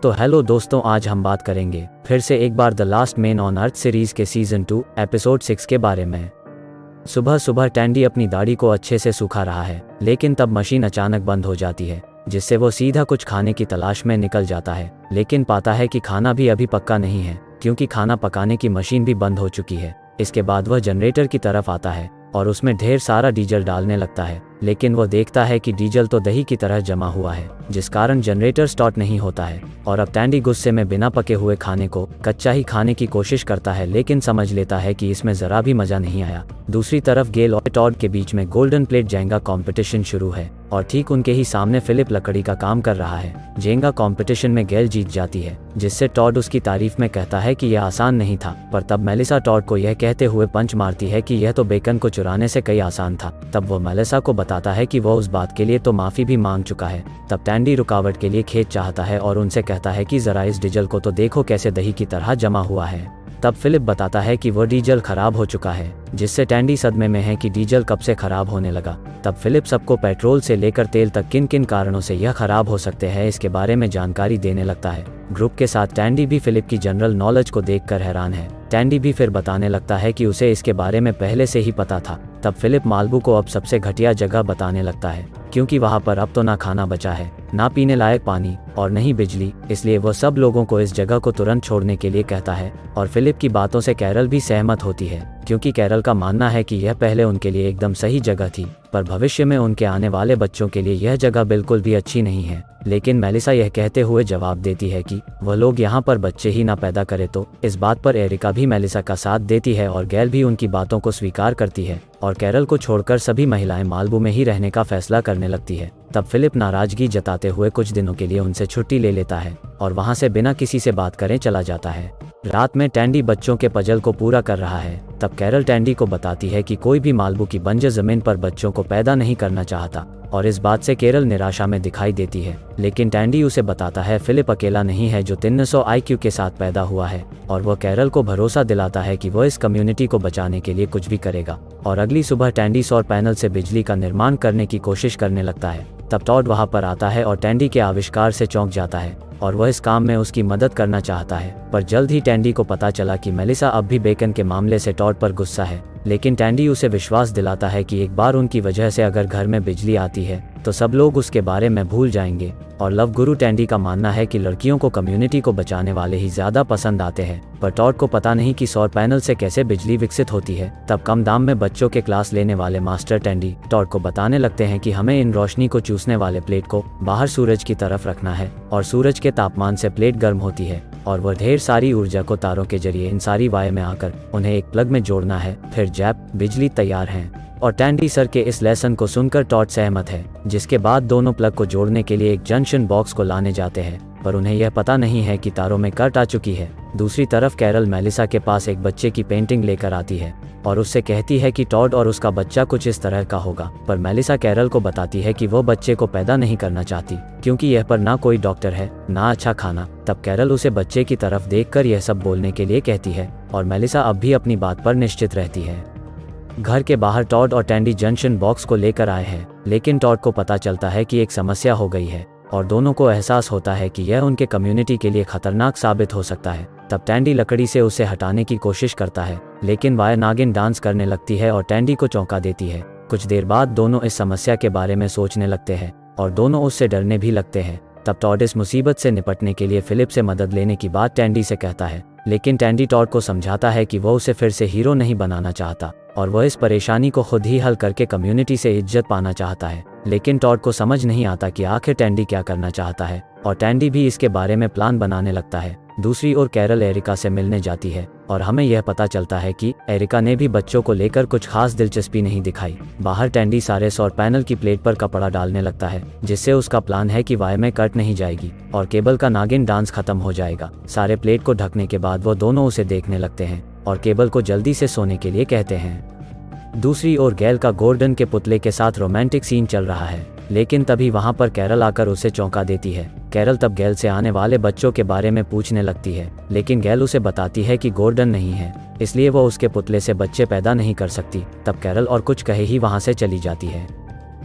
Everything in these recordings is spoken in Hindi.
तो हेलो दोस्तों, आज हम बात करेंगे फिर से एक बार the last man on earth series के सीजन 2 एपिसोड 6 के बारे में। सुबह सुबह टैंडी अपनी दाढ़ी को अच्छे से सुखा रहा है, लेकिन तब मशीन अचानक बंद हो जाती है, जिससे वो सीधा कुछ खाने की तलाश में निकल जाता है। लेकिन पाता है कि खाना भी अभी पक्का नहीं है, क्योंकि खाना पकाने की मशीन भी बंद हो चुकी है। इसके बाद वह जनरेटर की तरफ आता है और उसमें ढेर सारा डीजल डालने लगता है, लेकिन वह देखता है कि डीजल तो दही की तरह जमा हुआ है, जिस कारण जनरेटर स्टार्ट नहीं होता है। और अब टैंडी गुस्से में बिना पके हुए खाने को कच्चा ही खाने की कोशिश करता है, लेकिन समझ लेता है कि इसमें जरा भी मजा नहीं आया। दूसरी तरफ गेल और टॉड के बीच में गोल्डन प्लेट जेंगा कंपटीशन शुरू है और ठीक उनके ही सामने फिलिप लकड़ी का काम कर रहा है। जेंगा कंपटीशन में गेल जीत जाती है, जिससे टॉड उसकी तारीफ में कहता है कि यह आसान नहीं था। पर तब मेलिसा टॉड को यह कहते हुए पंच मारती है कि यह तो बेकन को चुराने से कई आसान था। तब वो मेलिसा को बताता है कि वह उस बात के लिए तो माफी भी मांग चुका है। तब टैंडी रुकावट के लिए खेत चाहता है और उनसे कहता है कि जरा इस डीजल को तो देखो कैसे दही की तरह जमा हुआ है। तब फिलिप बताता है कि वह डीजल खराब हो चुका है, जिससे टैंडी सदमे में है कि डीजल कब से खराब होने लगा। तब फिलिप सबको पेट्रोल से लेकर तेल तक किन किन कारणों से यह खराब हो सकते हैं इसके बारे में जानकारी देने लगता है। ग्रुप के साथ टैंडी भी फिलिप की जनरल नॉलेज को देखकर हैरान है। टैंडी भी फिर बताने लगता है कि उसे इसके बारे में पहले से ही पता था। तब फिलिप मालबू को अब सबसे घटिया जगह बताने लगता है, क्योंकि वहां पर अब तो ना खाना बचा है, ना पीने लायक पानी और नहीं बिजली। इसलिए वह सब लोगों को इस जगह को तुरंत छोड़ने के लिए कहता है। और फिलिप की बातों से कैरल भी सहमत होती है, क्योंकि कैरल का मानना है कि यह पहले उनके लिए एकदम सही जगह थी, पर भविष्य में उनके आने वाले बच्चों के लिए यह जगह बिल्कुल भी अच्छी नहीं है। लेकिन मेलिसा यह कहते हुए जवाब देती है कि वह लोग यहाँ पर बच्चे ही ना पैदा करे तो। इस बात पर एरिका भी मेलिसा का साथ देती है और गैल भी उनकी बातों को स्वीकार करती है और कैरल को छोड़कर सभी महिलाएं मालबू में ही रहने का फैसला करने लगती है। तब फिलिप नाराजगी जताते हुए कुछ दिनों के लिए उनसे छुट्टी ले लेता है और वहां से बिना किसी से बात करे चला जाता है। रात में टैंडी बच्चों के पजल को पूरा कर रहा है। तब कैरल टैंडी को बताती है कि कोई भी मालबू की बंजर जमीन पर बच्चों को पैदा नहीं करना चाहता, और इस बात से कैरल निराशा में दिखाई देती है। लेकिन टैंडी उसे बताता है फिलिप अकेला नहीं है जो 300 IQ के साथ पैदा हुआ है, और वह कैरल को भरोसा दिलाता है कि वह इस कम्युनिटी को बचाने के लिए कुछ भी करेगा। और अगली सुबह टैंडी सौर पैनल से बिजली का निर्माण करने की कोशिश करने लगता है। तब टॉड वहां पर आता है और टैंडी के आविष्कार से चौंक जाता है और वह इस काम में उसकी मदद करना चाहता है। पर जल्द ही टैंडी को पता चला कि मेलिसा अब भी बेकन के मामले से टॉड पर गुस्सा है। लेकिन टैंडी उसे विश्वास दिलाता है कि एक बार उनकी वजह से अगर घर में बिजली आती है तो सब लोग उसके बारे में भूल जाएंगे। और लव गुरु टैंडी का मानना है कि लड़कियों को कम्युनिटी को बचाने वाले ही ज्यादा पसंद आते हैं। पर टॉड को पता नहीं कि सौर पैनल से कैसे बिजली विकसित होती है। तब कम दाम में बच्चों के क्लास लेने वाले मास्टर टैंडी टॉड को बताने लगते हैं कि हमें इन रोशनी को चूसने वाले प्लेट को बाहर सूरज की तरफ रखना है, और सूरज के तापमान से प्लेट गर्म होती है और वह ढेर सारी ऊर्जा को तारों के जरिए इन सारी वायर में आकर उन्हें एक प्लग में जोड़ना है। फिर जैप बिजली तैयार है। और टैंडी सर के इस लेसन को सुनकर टॉड सहमत है, जिसके बाद दोनों प्लग को जोड़ने के लिए एक जंक्शन बॉक्स को लाने जाते हैं, पर उन्हें यह पता नहीं है कि तारों में कट आ चुकी है। दूसरी तरफ कैरल मेलिसा के पास एक बच्चे की पेंटिंग लेकर आती है और उससे कहती है कि टॉड और उसका बच्चा कुछ इस तरह का होगा। पर मेलिसा कैरल को बताती है कि वो बच्चे को पैदा नहीं करना चाहती, क्योंकि यह पर ना कोई डॉक्टर है ना अच्छा खाना। तब कैरल उसे बच्चे की तरफ देखकर यह सब बोलने के लिए कहती है और मेलिसा अब भी अपनी बात पर निश्चित रहती है। घर के बाहर टॉड और टैंडी जंक्शन बॉक्स को लेकर आए हैं, लेकिन टॉड को पता चलता है कि एक समस्या हो गई है और दोनों को एहसास होता है कि यह उनके कम्युनिटी के लिए खतरनाक साबित हो सकता है। तब टैंडी लकड़ी से उसे हटाने की कोशिश करता है, लेकिन वायर नागिन डांस करने लगती है और टैंडी को चौंका देती है। कुछ देर बाद दोनों इस समस्या के बारे में सोचने लगते हैं और दोनों उससे डरने भी लगते हैं। तब टॉड इस मुसीबत से निपटने के लिए फिलिप से मदद लेने की बात टैंडी से कहता है, लेकिन टैंडी टॉड को समझाता है कि वह उसे फिर से हीरो नहीं बनाना चाहता और वह इस परेशानी को खुद ही हल करके कम्युनिटी से इज्जत पाना चाहता है। लेकिन टॉड को समझ नहीं आता कि आखिर टैंडी क्या करना चाहता है, और टैंडी भी इसके बारे में प्लान बनाने लगता है। दूसरी ओर कैरल एरिका से मिलने जाती है और हमें यह पता चलता है कि एरिका ने भी बच्चों को लेकर कुछ खास दिलचस्पी नहीं दिखाई। बाहर टैंडी सारे सौर पैनल की प्लेट पर कपड़ा डालने लगता है, जिससे उसका प्लान है कि वायर में कट नहीं जाएगी और केबल का नागिन डांस खत्म हो जाएगा। सारे प्लेट को ढकने के बाद वो दोनों उसे देखने लगते हैं और केबल को जल्दी से सोने के लिए कहते हैं। दूसरी ओर गैल का गोर्डन के पुतले के साथ रोमांटिक सीन चल रहा है, लेकिन तभी वहां पर कैरल आकर उसे चौंका देती है। कैरल तब गैल से आने वाले बच्चों के बारे में पूछने लगती है, लेकिन गैल उसे बताती है कि गोर्डन नहीं है, इसलिए वो उसके पुतले से बच्चे पैदा नहीं कर सकती। तब कैरल और कुछ कहे ही वहां से चली जाती है।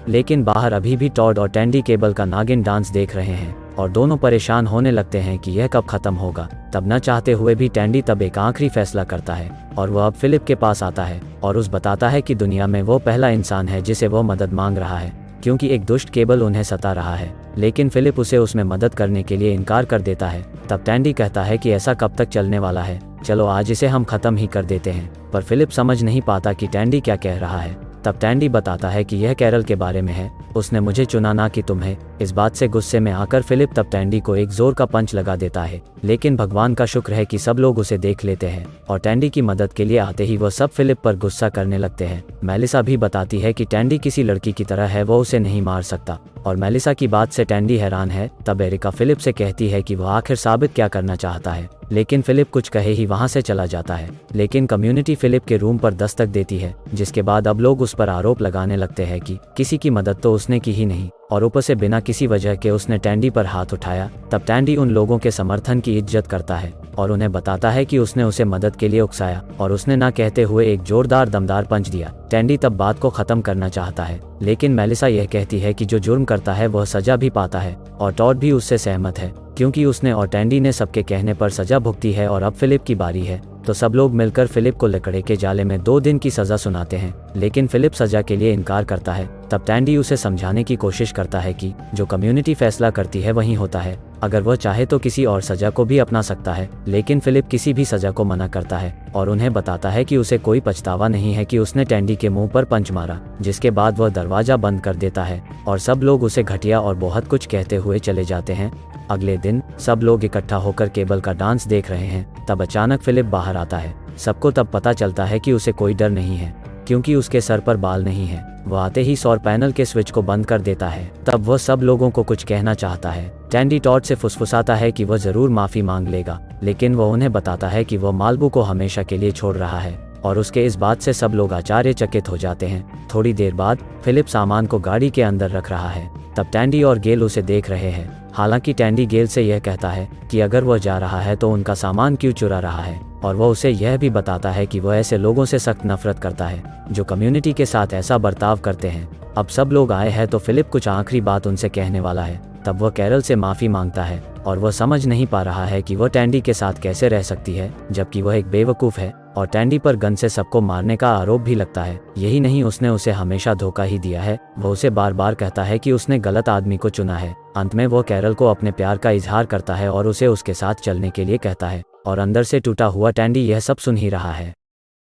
लेकिन बाहर अभी भी टॉड और टैंडी केबल का नागिन डांस देख रहे हैं और दोनों परेशान होने लगते हैं कि यह कब खत्म होगा। तब न चाहते हुए भी टैंडी तब एक आखिरी फैसला करता है और वह अब फिलिप के पास आता है और उस बताता है कि दुनिया में वो पहला इंसान है जिसे वो मदद मांग रहा है, क्योंकि एक दुष्ट केबल उन्हें सता रहा है। लेकिन फिलिप उसे उसमें मदद करने के लिए इनकार कर देता है। तब टैंडी कहता है कि ऐसा कब तक चलने वाला है, चलो आज इसे हम खत्म ही कर देते हैं। पर फिलिप समझ नहीं पाता कि टैंडी क्या कह रहा है। तब टैंडी बताता है कि यह कैरल के बारे में है, उसने मुझे चुना ना कि तुम्हें। इस बात से गुस्से में आकर फिलिप तब टैंडी को एक जोर का पंच लगा देता है, लेकिन भगवान का शुक्र है कि सब लोग उसे देख लेते हैं और टैंडी की मदद के लिए आते ही वह सब फिलिप पर गुस्सा करने लगते हैं। मेलिसा भी बताती है कि टैंडी किसी लड़की की तरह है, वो उसे नहीं मार सकता और मेलिसा की बात से टैंडी हैरान है। तब एरिका फिलिप से कहती है कि वह आखिर साबित क्या करना चाहता है, लेकिन फिलिप कुछ कहे ही वहां से चला जाता है। लेकिन कम्युनिटी फिलिप के रूम पर दस्तक देती है, जिसके बाद अब लोग उस पर आरोप लगाने लगते हैं कि किसी की मदद तो उसने की ही नहीं और ऊपर से बिना किसी वजह के उसने टैंडी पर हाथ उठाया। तब टैंडी उन लोगों के समर्थन की इज्जत करता है और उन्हें बताता है कि उसने उसे मदद के लिए उकसाया और उसने ना कहते हुए एक जोरदार दमदार पंच दिया। टैंडी तब बात को खत्म करना चाहता है, लेकिन मेलिसा यह कहती है कि जो जुर्म करता है वह सजा भी पाता है और टॉड भी उससे सहमत है, क्योंकि उसने और टैंडी ने सबके कहने पर सजा भुगती है और अब फिलिप की बारी है। तो सब लोग मिलकर फिलिप को लकड़े के जाले में 2 दिन की सजा सुनाते हैं, लेकिन फिलिप सजा के लिए इनकार करता है। तब टैंडी उसे समझाने की कोशिश करता है कि जो कम्युनिटी फैसला करती है वही होता है, अगर वह चाहे तो किसी और सजा को भी अपना सकता है। लेकिन फिलिप किसी भी सजा को मना करता है और उन्हें बताता है कि उसे कोई पछतावा नहीं है कि उसने टैंडी के मुंह पर पंच मारा, जिसके बाद वह दरवाजा बंद कर देता है और सब लोग उसे घटिया और बहुत कुछ कहते हुए चले जाते हैं। अगले दिन सब लोग इकट्ठा होकर केबल का डांस देख रहे हैं। तब अचानक फिलिप बाहर आता है। सबको तब पता चलता है कि उसे कोई डर नहीं है, क्योंकि उसके सर पर बाल नहीं है। वह आते ही सौर पैनल के स्विच को बंद कर देता है। तब वह सब लोगों को कुछ कहना चाहता है। टैंडी टॉड से फुसफुसाता है कि वह जरूर माफी मांग लेगा, लेकिन वह उन्हें बताता है कि वह माल्बू को हमेशा के लिए छोड़ रहा है और उसके इस बात से सब लोग आश्चर्यचकित हो जाते हैं। थोड़ी देर बाद फिलिप सामान को गाड़ी के अंदर रख रहा है। तब टैंडी और गेल उसे देख रहे हैं। हालांकि टैंडी गेल से यह कहता है कि अगर वह जा रहा है तो उनका सामान क्यों चुरा रहा है, और वह उसे यह भी बताता है कि वह ऐसे लोगों से सख्त नफरत करता है जो कम्युनिटी के साथ ऐसा बर्ताव करते हैं। अब सब लोग आए हैं तो फिलिप कुछ आखिरी बात उनसे कहने वाला है। तब वह कैरल से माफ़ी मांगता है और वह समझ नहीं पा रहा है कि वह टैंडी के साथ कैसे रह सकती है, जबकि वह एक बेवकूफ़ है और टैंडी पर गन से सबको मारने का आरोप भी लगता है। यही नहीं, उसने उसे हमेशा धोखा ही दिया है। वह उसे बार बार कहता है कि उसने गलत आदमी को चुना है। अंत में वह कैरल को अपने प्यार का इजहार करता है और उसे उसके साथ चलने के लिए कहता है, और अंदर से टूटा हुआ टैंडी यह सब सुन ही रहा है।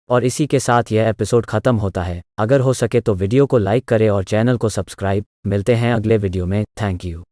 और इसी के साथ यह एपिसोड खत्म होता है। अगर हो सके तो वीडियो को लाइक करें और चैनल को सब्सक्राइब। मिलते हैं अगले वीडियो में। Thank you.